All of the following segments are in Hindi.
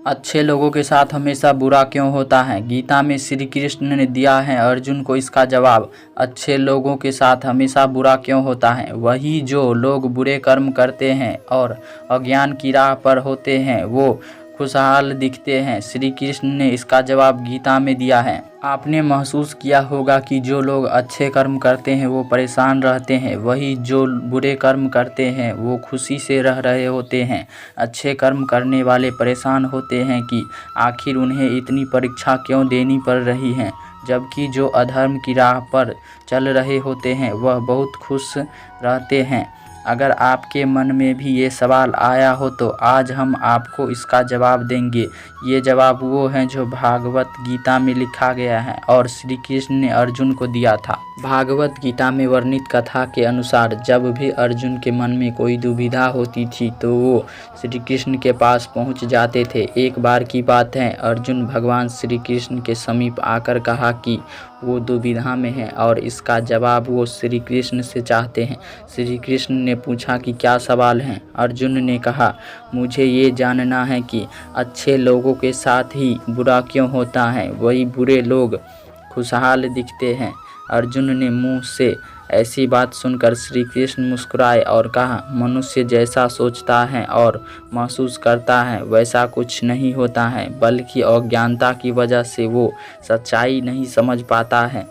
अच्छे लोगों के साथ हमेशा बुरा क्यों होता है? गीता में श्री कृष्ण ने दिया है अर्जुन को इसका जवाब। अच्छे लोगों के साथ हमेशा बुरा क्यों होता है? वही जो लोग बुरे कर्म करते हैं और अज्ञान की राह पर होते हैं वो खुशहाल दिखते हैं। श्री कृष्ण ने इसका जवाब गीता में दिया है। आपने महसूस किया होगा कि जो लोग अच्छे कर्म करते हैं वो परेशान रहते हैं, वही जो बुरे कर्म करते हैं वो खुशी से रह रहे होते हैं। अच्छे कर्म करने वाले परेशान होते हैं कि आखिर उन्हें इतनी परीक्षा क्यों देनी पड़ रही है, जबकि जो अधर्म की राह पर चल रहे होते हैं वह बहुत खुश रहते हैं। अगर आपके मन में भी ये सवाल आया हो तो आज हम आपको इसका जवाब देंगे। ये जवाब वो है जो भागवत गीता में लिखा गया है और श्री कृष्ण ने अर्जुन को दिया था। भागवत गीता में वर्णित कथा के अनुसार जब भी अर्जुन के मन में कोई दुविधा होती थी तो वो श्री कृष्ण के पास पहुंच जाते थे। एक बार की बात है, अर्जुन भगवान श्री कृष्ण के समीप आकर कहा कि वो दुविधा में है और इसका जवाब वो श्री कृष्ण से चाहते हैं। श्री कृष्ण ने पूछा कि क्या सवाल है? अर्जुन ने कहा, मुझे ये जानना है कि अच्छे लोगों के साथ ही बुरा क्यों होता है, वही बुरे लोग खुशहाल दिखते हैं। अर्जुन ने मुंह से ऐसी बात सुनकर श्री कृष्ण मुस्कुराए और कहा, मनुष्य जैसा सोचता है और महसूस करता है वैसा कुछ नहीं होता है, बल्कि अज्ञानता की वजह से वो सच्चाई नहीं समझ पाता है।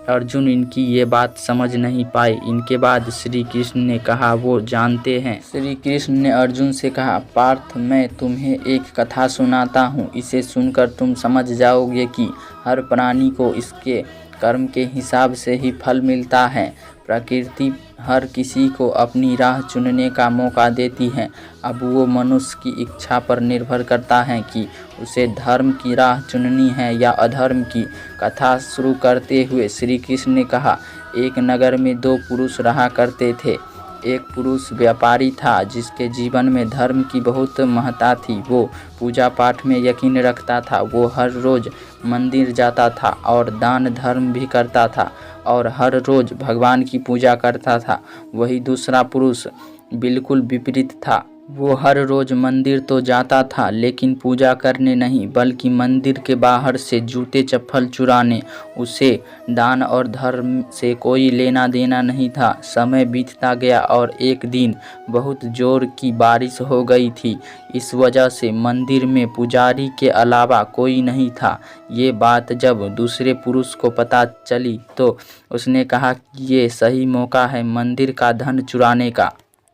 अर्जुन इनकी ये बात समझ नहीं पाए। इनके बाद श्री कृष्ण ने कहा वो जानते हैं। श्री कृष्ण ने अर्जुन से कहा, पार्थ मैं तुम्हें एक कथा सुनाता हूँ, इसे सुनकर तुम समझ जाओगे कि हर प्राणी को इसके कर्म के हिसाब से ही फल मिलता है। प्रकृति हर किसी को अपनी राह चुनने का मौका देती है। अब वो मनुष्य की इच्छा पर निर्भर करता है कि उसे धर्म की राह चुननी है या अधर्म की। कथा शुरू करते हुए श्री कृष्ण ने कहा, एक नगर में दो पुरुष रहा करते थे। एक पुरुष व्यापारी था जिसके जीवन में धर्म की बहुत महत्ता थी। वो पूजा पाठ में यकीन रखता था। वो हर रोज़ मंदिर जाता था और दान धर्म भी करता था और हर रोज़ भगवान की पूजा करता था। वही दूसरा पुरुष बिल्कुल विपरीत था। वो हर रोज़ मंदिर तो जाता था लेकिन पूजा करने नहीं, बल्कि मंदिर के बाहर से जूते चप्पल चुराने। उसे दान और धर्म से कोई लेना देना नहीं था। समय बीतता गया और एक दिन बहुत जोर की बारिश हो गई थी। इस वजह से मंदिर में पुजारी के अलावा कोई नहीं था। ये बात जब दूसरे पुरुष को पता चली तो उसने कहा कि ये सही मौका है मंदिर का धन चुराने का।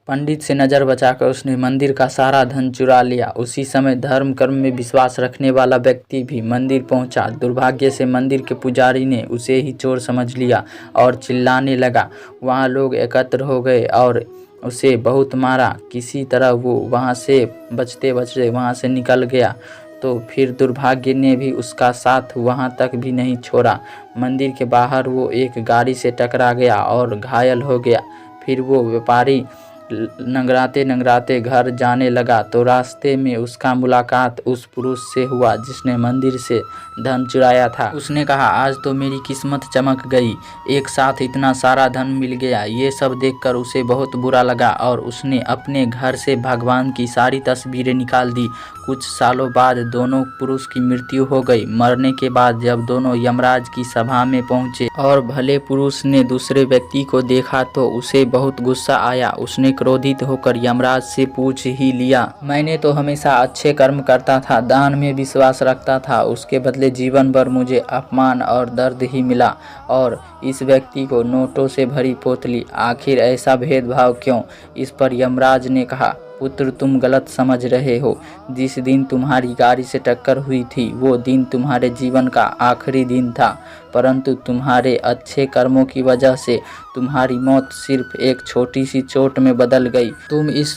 पंडित से नज़र बचाकर उसने मंदिर का सारा धन चुरा लिया। उसी समय धर्म कर्म में विश्वास रखने वाला व्यक्ति भी मंदिर पहुंचा। दुर्भाग्य से मंदिर के पुजारी ने उसे ही चोर समझ लिया और चिल्लाने लगा। वहां लोग एकत्र हो गए और उसे बहुत मारा। किसी तरह वो वहां से बचते बचते वहां से निकल गया तो फिर दुर्भाग्य ने भी उसका साथ वहां तक भी नहीं छोड़ा। मंदिर के बाहर वो एक गाड़ी से टकरा गया और घायल हो गया। फिर वो व्यापारी नंगराते नंगराते घर जाने लगा तो रास्ते में उसका मुलाकात उस पुरुष से हुआ जिसने मंदिर से धन चुराया था। उसने कहा, आज तो मेरी किस्मत चमक गई, एक साथ इतना सारा धन मिल गया। ये सब देखकर उसे बहुत बुरा लगा और उसने अपने घर से भगवान की सारी तस्वीरें निकाल दी। कुछ सालों बाद दोनों पुरुष की मृत्यु हो गई। मरने के बाद जब दोनों यमराज की सभा में पहुंचे और भले पुरुष ने दूसरे व्यक्ति को देखा तो उसे बहुत गुस्सा आया। उसने क्रोधित होकर यमराज से पूछ ही लिया, मैंने तो हमेशा अच्छे कर्म करता था, दान में विश्वास रखता था, उसके बदले जीवन भर मुझे अपमान और दर्द ही मिला और इस व्यक्ति को नोटों से भरी पोतली, आखिर ऐसा भेदभाव क्यों? इस पर यमराज ने कहा, पुत्र तुम गलत समझ रहे हो। जिस दिन तुम्हारी गाड़ी से टक्कर हुई थी वो दिन तुम्हारे जीवन का आखिरी दिन था, परंतु तुम्हारे अच्छे कर्मों की वजह से तुम्हारी मौत सिर्फ एक छोटी सी चोट में बदल गई। तुम इस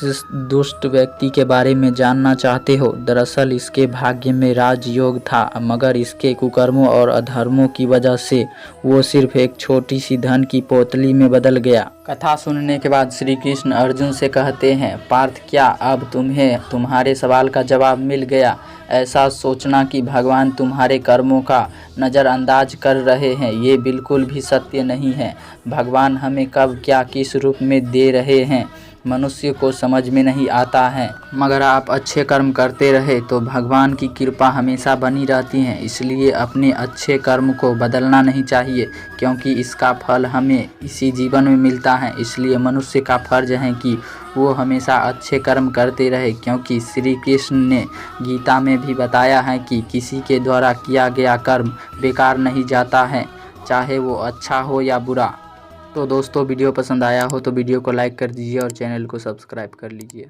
दुष्ट व्यक्ति के बारे में जानना चाहते हो? दरअसल इसके भाग्य में राजयोग था, मगर इसके कुकर्मों और अधर्मों की वजह से वो सिर्फ एक छोटी सी धन की पोतली में बदल गया। कथा सुनने के बाद श्री कृष्ण अर्जुन से कहते हैं, पार्थ क्या अब तुम्हें तुम्हारे सवाल का जवाब मिल गया? ऐसा सोचना कि भगवान तुम्हारे कर्मों का नज़रअंदाज कर रहे हैं, ये बिल्कुल भी सत्य नहीं है। भगवान हमें कब क्या किस रूप में दे रहे हैं मनुष्य को समझ में नहीं आता है, मगर आप अच्छे कर्म करते रहे तो भगवान की कृपा हमेशा बनी रहती है। इसलिए अपने अच्छे कर्म को बदलना नहीं चाहिए, क्योंकि इसका फल हमें इसी जीवन में मिलता है। इसलिए मनुष्य का फर्ज है कि वो हमेशा अच्छे कर्म करते रहे, क्योंकि श्री कृष्ण ने गीता में भी बताया है कि किसी के द्वारा किया गया कर्म बेकार नहीं जाता है, चाहे वो अच्छा हो या बुरा। तो दोस्तों, वीडियो पसंद आया हो तो वीडियो को लाइक कर दीजिए और चैनल को सब्सक्राइब कर लीजिए।